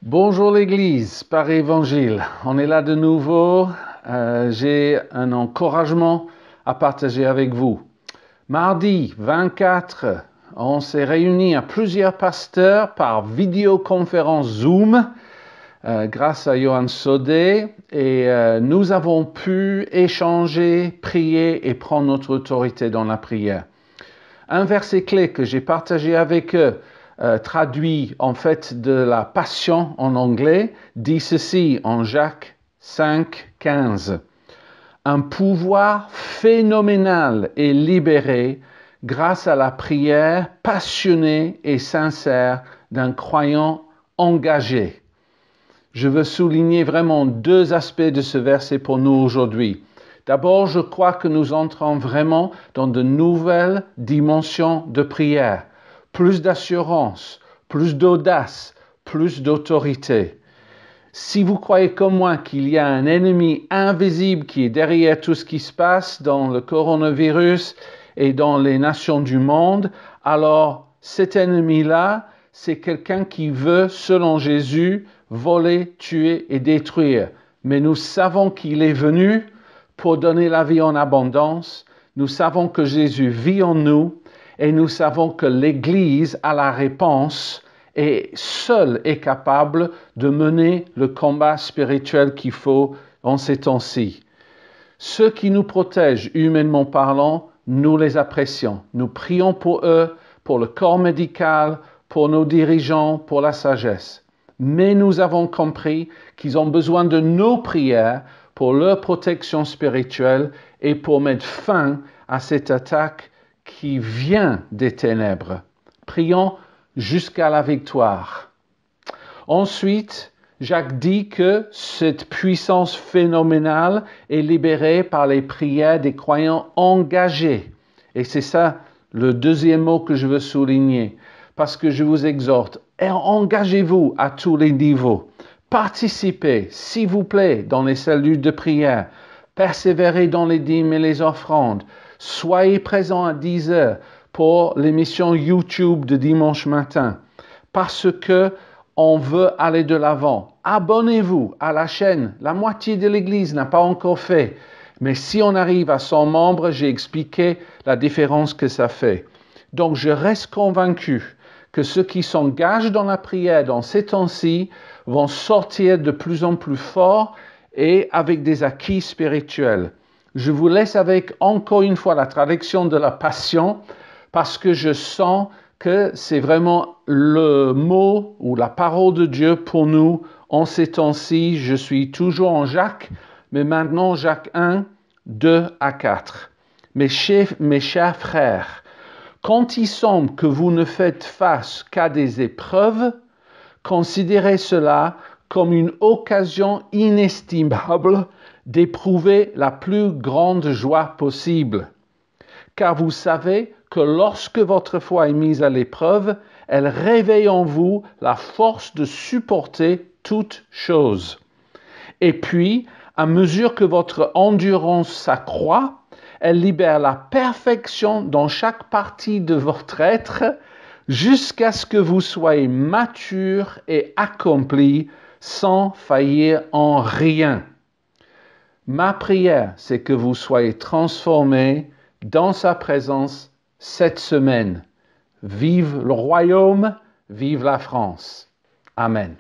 Bonjour l'Église par Évangile. On est là de nouveau. J'ai un encouragement à partager avec vous. Mardi 24, on s'est réunis à plusieurs pasteurs par vidéoconférence Zoom grâce à Johan Sodé et nous avons pu échanger, prier et prendre notre autorité dans la prière. Un verset clé que j'ai partagé avec eux, traduit en fait de la Passion en anglais, dit ceci en Jacques 5, 15. Un pouvoir phénoménal est libéré grâce à la prière passionnée et sincère d'un croyant engagé. Je veux souligner vraiment deux aspects de ce verset pour nous aujourd'hui. D'abord, je crois que nous entrons vraiment dans de nouvelles dimensions de prière. Plus d'assurance, plus d'audace, plus d'autorité. Si vous croyez comme moi qu'il y a un ennemi invisible qui est derrière tout ce qui se passe dans le coronavirus et dans les nations du monde, alors cet ennemi-là, c'est quelqu'un qui veut, selon Jésus, voler, tuer et détruire. Mais nous savons qu'il est venu pour donner la vie en abondance. Nous savons que Jésus vit en nous et nous savons que l'Église a la réponse et seule est capable de mener le combat spirituel qu'il faut en ces temps-ci. Ceux qui nous protègent, humainement parlant, nous les apprécions. Nous prions pour eux, pour le corps médical, pour nos dirigeants, pour la sagesse. Mais nous avons compris qu'ils ont besoin de nos prières pour leur protection spirituelle et pour mettre fin à cette attaque qui vient des ténèbres. Prions jusqu'à la victoire. Ensuite, Jacques dit que cette puissance phénoménale est libérée par les prières des croyants engagés. Et c'est ça le deuxième mot que je veux souligner. Parce que je vous exhorte, engagez-vous à tous les niveaux. Participez, s'il vous plaît, dans les cellules de prière. Persévérez dans les dîmes et les offrandes. Soyez présents à 10 heures pour l'émission YouTube de dimanche matin. Parce que on veut aller de l'avant. Abonnez-vous à la chaîne. La moitié de l'Église n'a pas encore fait. Mais si on arrive à 100 membres, j'ai expliqué la différence que ça fait. Donc, je reste convaincu que ceux qui s'engagent dans la prière dans ces temps-ci vont sortir de plus en plus forts et avec des acquis spirituels. Je vous laisse avec encore une fois la traduction de la Passion parce que je sens que c'est vraiment le mot ou la parole de Dieu pour nous en ces temps-ci. Je suis toujours en Jacques, mais maintenant Jacques 1, 2 à 4. Mes chers frères, quand il semble que vous ne faites face qu'à des épreuves, considérez cela comme une occasion inestimable d'éprouver la plus grande joie possible. Car vous savez que lorsque votre foi est mise à l'épreuve, elle réveille en vous la force de supporter toutes choses. Et puis, à mesure que votre endurance s'accroît, elle libère la perfection dans chaque partie de votre être jusqu'à ce que vous soyez mature et accompli sans faillir en rien. Ma prière, c'est que vous soyez transformés dans sa présence cette semaine. Vive le royaume, vive la France. Amen.